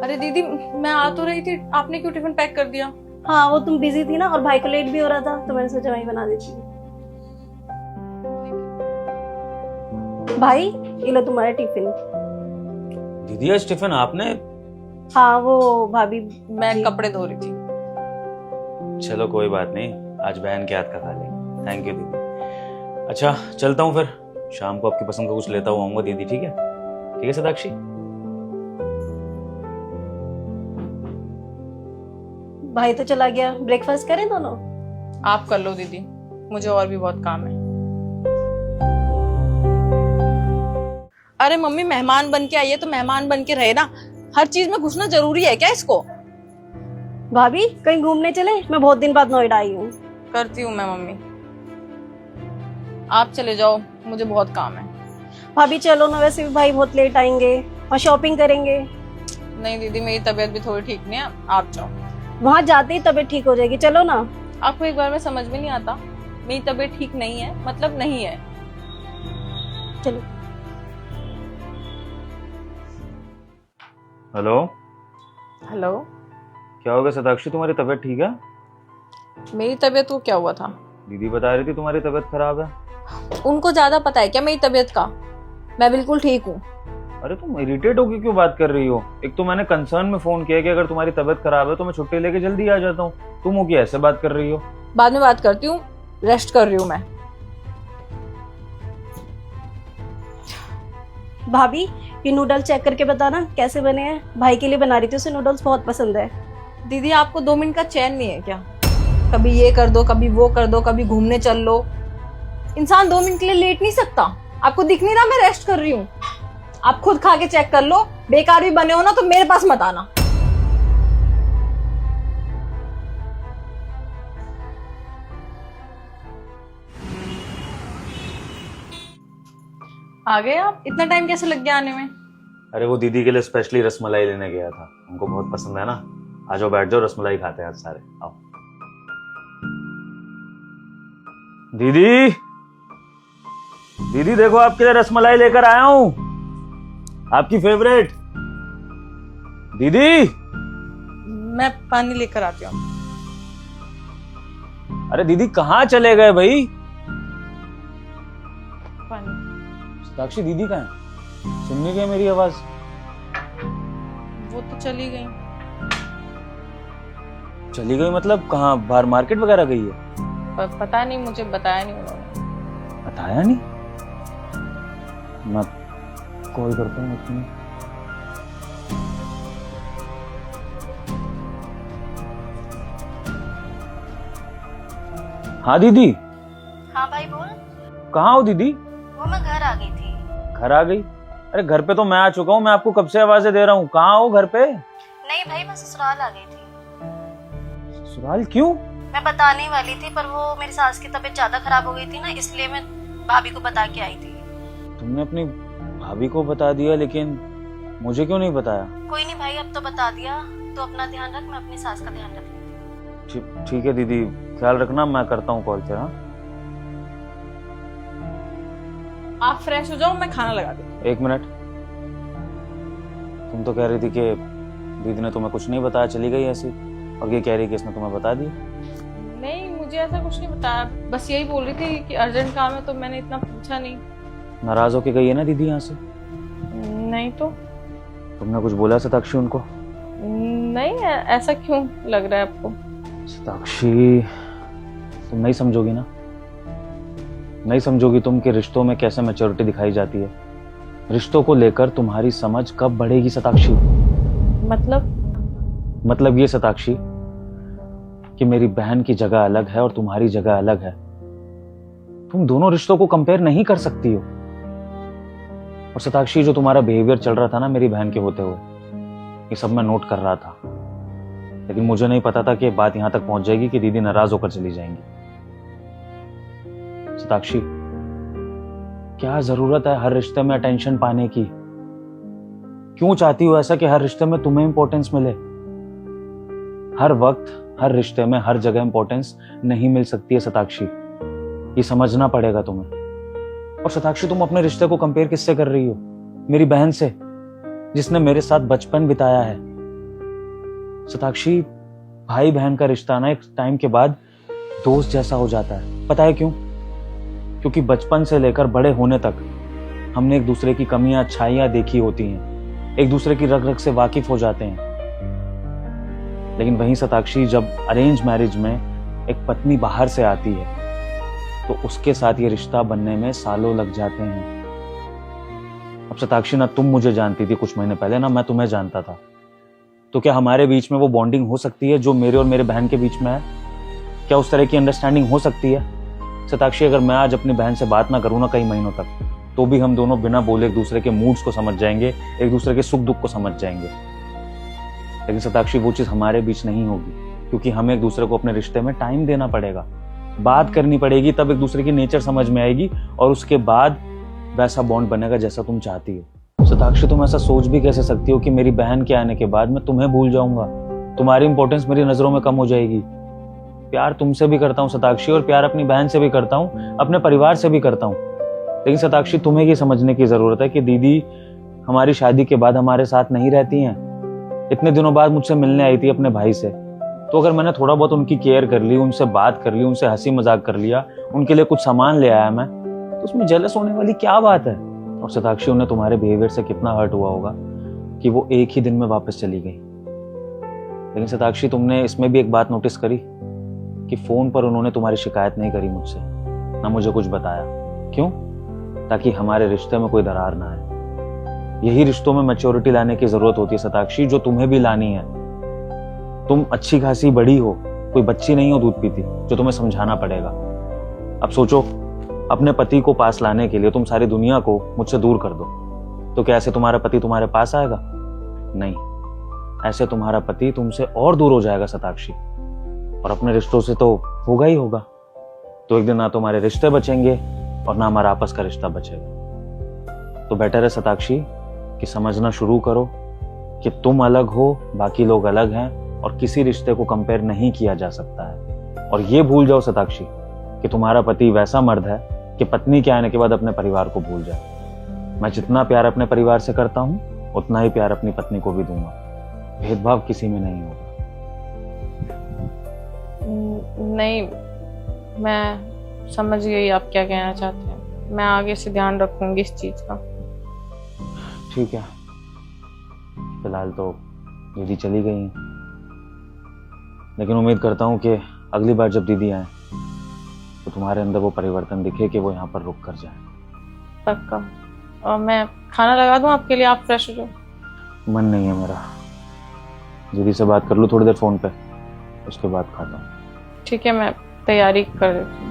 अरे दीदी, मैं आ तो रही थी, आपने क्यों टिफिन पैक कर दिया? हाँ, वो तुम बिजी थी ना और भाई को लेट भी हो रहा था तो मैंने सोचा वही बना देती हूँ। भाई, ये लो तुम्हारा टिफिन। दीदी आज टिफिन आपने? हाँ, वो भाभी। मैं कपड़े धो रही थी। चलो कोई बात नहीं, आज बहन के हाथ का खा लेंगे। थैंक यू दीदी। अच्छा चलता हूँ फिर, शाम को आपकी पसंद का कुछ लेता हुआ आऊंगा दीदी। ठीक है? ठीक है सदाक्षी। भाई तो चला गया, ब्रेकफास्ट करें दोनों? आप कर लो दीदी, मुझे और भी बहुत काम है। अरे मम्मी, मेहमान बन के आई है तो मेहमान बन के रहे ना। हर चीज में घुसना जरूरी है क्या इसको? भाभी, कहीं घूमने चले? मैं बहुत दिन बाद नोएडा आई हूँ। करती हूँ मैं मम्मी, आप चले जाओ, मुझे बहुत काम है। भाभी चलो ना, वैसे भी भाई बहुत लेट आएंगे और शॉपिंग करेंगे। नहीं दीदी, मेरी तबीयत भी थोड़ी ठीक नहीं है, आप जाओ। वहां जाते ही तबीयत ठीक हो जाएगी, चलो ना। आपको एक बार में समझ में नहीं आता? मेरी तबीयत ठीक नहीं है मतलब नहीं है। चलो। हेलो। हेलो। क्या हो गया सदाक्षी, तुम्हारी तबीयत ठीक है? मेरी तबीयत को क्या हुआ था? दीदी बता रही थी तुम्हारी तबीयत खराब है। उनको ज्यादा पता है क्या मेरी तबीयत का? मैं बिल्कुल ठीक हूँ। अरे तुम इरिटेट होके क्यों बात कर रही हो? एक तो मैंने कंसर्न में फोन किया कि अगर तुम्हारी तबीयत खराब है तो मैं छुट्टी लेके जल्दी आ जाता हूँ। तुम हो कि ऐसे बात कर रही हो? बाद में बात करती हूँ, रेस्ट कर रही हूँ मैं। भाभी, ये नूडल्स चेक करके बताना कैसे बने हैं। भाई के लिए बना रही थी, उसे नूडल्स बहुत पसंद है। दीदी, आपको 2 मिनट का चैन नहीं है क्या? कभी ये कर दो, कभी वो कर दो, कभी घूमने चल लो। इंसान 2 मिनट के लिए लेट नहीं सकता? आपको दिख नहीं रहा मैं रेस्ट कर रही हूँ? आप खुद खा के चेक कर लो। बेकार भी बने हो ना तो मेरे पास मत आना। आ गए आप? इतना टाइम कैसे लग गया आने में? अरे वो दीदी के लिए स्पेशली रसमलाई लेने गया था, उनको बहुत पसंद है ना। आ जाओ, बैठ जाओ, रसमलाई खाते हैं आज सारे। आओ दीदी। दीदी देखो, आपके लिए रसमलाई लेकर आया हूं, आपकी फेवरेट। दीदी। मैं पानी लेकर आती हूँ। अरे दीदी कहाँ चले गए भाई? पानी। साक्षी दीदी कहाँ है? सुन नहीं गए मेरी आवाज? वो तो चली गई। चली गई मतलब कहाँ? बाहर मार्केट वगैरह गई है? पता नहीं, मुझे बताया नहीं उन्होंने। बताया नहीं? मैं कॉल करता हूँ उसमें। हाँ दीदी। हाँ भाई, बोल। कहाँ हो दीदी? वो मैं घर आ गई थी। घर आ गई? अरे घर पे तो मैं आ चुका हूँ, मैं आपको कब से आवाजें दे रहा हूँ। कहाँ हो घर पे? नहीं भाई, मैं ससुराल आ गई थी। ससुराल क्यों? मैं बताने वाली थी पर वो मेरी सास की तबीयत ज्यादा खराब हो गई थी ना, इसलिए मैं भाभी को बता के आई थी। तुमने अपनी भाभी को बता दिया, लेकिन मुझे क्यों नहीं बताया? कोई नहीं भाई, अब तो बता दिया, तो अपना ध्यान रख, मैं अपनी सास का ध्यान रखूंगी। ठीक है दीदी, ख्याल रखना, मैं करता हूँ कॉल फिर। हाँ आप फ्रेश हो जाओ, मैं खाना लगा दूँ। 1 मिनट। तुम तो कह रही थी कि दीदी ने तुम्हें कुछ नहीं बताया, चली गई ऐसी, और ये कह रही कि इसने तुम्हें बता दिया। नहीं, मुझे ऐसा कुछ नहीं बताया, बस यही बोल रही थी कि अर्जेंट काम है, तो मैंने इतना पूछा नहीं। नाराज होके गई है ना दीदी यहाँ से? नहीं तो। तुमने कुछ बोला सताक्षी उनको? नहीं, ऐसा क्यों लग रहा है आपको? सताक्षी, तुम नहीं समझोगी ना? नहीं समझोगी तुम कि रिश्तों में कैसे मैच्योरिटी दिखाई जाती है। रिश्तों को लेकर तुम्हारी समझ कब बढ़ेगी सताक्षी? मतलब ये सताक्षी कि मेरी बहन की जगह अलग है और तुम्हारी जगह अलग है। तुम दोनों रिश्तों को कंपेयर नहीं कर सकती हो। और सताक्षी, जो तुम्हारा बिहेवियर चल रहा था ना मेरी बहन के होते हुए, ये सब मैं नोट कर रहा था, लेकिन मुझे नहीं पता था कि बात यहां तक पहुंच जाएगी कि दीदी नाराज होकर चली जाएंगी। सताक्षी, क्या जरूरत है हर रिश्ते में अटेंशन पाने की? क्यों चाहती हो ऐसा कि हर रिश्ते में तुम्हें इंपॉर्टेंस मिले? हर वक्त, हर रिश्ते में, हर जगह इंपॉर्टेंस नहीं मिल सकती है सताक्षी, ये समझना पड़ेगा तुम्हें। और सताक्षी, तुम अपने रिश्ते को कंपेयर किससे कर रही हो? मेरी बहन से। जिसने मेरे साथ बचपन बिताया है। शताक्षी, भाई बहन का रिश्ता ना एक टाइम के बाद दोस्त जैसा हो जाता है। पता है क्यों? क्योंकि बचपन से लेकर बड़े होने तक हमने एक दूसरे की कमियां अच्छाइयां देखी होती हैं, एक दूसरे की रग रग से वाकिफ हो जाते हैं। लेकिन वहीं शताक्षी, जब अरेंज मैरिज में एक पत्नी बाहर से आती है तो उसके साथ ये रिश्ता बनने में सालों लग जाते हैं। अब शताक्षी, ना तुम मुझे जानती थी कुछ महीने पहले, ना मैं तुम्हें जानता था। तो क्या हमारे बीच में वो बॉन्डिंग हो सकती है जो मेरे और मेरे बहन के बीच में है? क्या उस तरह की अंडरस्टैंडिंग हो सकती है? शताक्षी, अगर मैं आज अपनी बहन से बात ना करूं ना कई महीनों तक, तो भी हम दोनों बिना बोले एक दूसरे के मूड्स को समझ जाएंगे, एक दूसरे के सुख दुख को समझ जाएंगे। लेकिन शताक्षी, वो चीज हमारे बीच नहीं होगी, क्योंकि हमें एक दूसरे को अपने रिश्ते में टाइम देना पड़ेगा, बात करनी पड़ेगी, तब एक दूसरे की नेचर समझ में आएगी और उसके बाद वैसा बॉन्ड बनेगा जैसा तुम चाहती हो। शताक्षी, तुम ऐसा सोच भी कैसे सकती हो कि मेरी बहन के आने के बाद मैं तुम्हें भूल जाऊंगा, तुम्हारी इंपॉर्टेंस मेरी नजरों में कम हो जाएगी। प्यार तुमसे भी करता हूँ शताक्षी, और प्यार अपनी बहन से भी करता हूँ, अपने परिवार से भी करता हूँ। लेकिन शताक्षी, तुम्हें ये समझने की जरूरत है कि दीदी हमारी शादी के बाद हमारे साथ नहीं रहती हैं। इतने दिनों बाद मुझसे मिलने आई थी अपने भाई से, तो अगर मैंने थोड़ा बहुत उनकी केयर कर ली, उनसे बात कर ली, उनसे हंसी मजाक कर लिया, उनके लिए कुछ सामान ले आया मैं, तो उसमें जेलस होने वाली क्या बात है? और शताक्षी, उन्हें तुम्हारे बिहेवियर से कितना हर्ट हुआ होगा कि वो एक ही दिन में वापस चली गई। लेकिन शताक्षी, तुमने इसमें भी एक बात नोटिस करी कि फोन पर उन्होंने तुम्हारी शिकायत नहीं करी मुझसे, ना मुझे कुछ बताया। क्यों? ताकि हमारे रिश्ते में कोई दरार ना आए। यही रिश्तों में मैच्योरिटी लाने की जरूरत होती है शताक्षी, जो तुम्हें भी लानी है। तुम अच्छी खासी बड़ी हो, कोई बच्ची नहीं हो दूध पीती, जो तुम्हें समझाना पड़ेगा। अब सोचो, अपने पति को पास लाने के लिए तुम सारी दुनिया को मुझसे दूर कर दो, तो क्या ऐसे तुम्हारा पति तुम्हारे पास आएगा? नहीं, ऐसे तुम्हारा पति तुमसे और दूर हो जाएगा शताक्षी, और अपने रिश्तों से तो होगा ही होगा। तो एक दिन ना तुम्हारे रिश्ते बचेंगे और ना हमारा आपस का रिश्ता बचेगा। तो बेटर है शताक्षी कि समझना शुरू करो कि तुम अलग हो, बाकी लोग अलग हैं, और किसी रिश्ते को कंपेयर नहीं किया जा सकता है। और ये भूल जाओ शताक्षी कि तुम्हारा पति वैसा मर्द है कि पत्नी के आने के बाद अपने परिवार को भूल जाए। मैं जितना प्यार अपने परिवार से करता हूं, उतना ही प्यार अपनी पत्नी को भी दूंगा। भेदभाव किसी में नहीं होगा। नहीं, मैं समझ गई आप क्या कहना चाहते हैं। मैं आगे से ध्यान रखूंगी इस चीज का। ठीक है, फिलहाल तो दीदी चली गई हैं, लेकिन उम्मीद करता हूँ कि अगली बार जब दीदी आए तो तुम्हारे अंदर वो परिवर्तन दिखे कि वो यहाँ पर रुक कर जाए। पक्का। और मैं खाना लगा दूं आपके लिए, आप फ्रेश हो जाओ। मन नहीं है मेरा, दीदी से बात कर लूँ थोड़ी देर फोन पे, उसके बाद खाता हूँ। ठीक है, मैं तैयारी कर देती हूँ।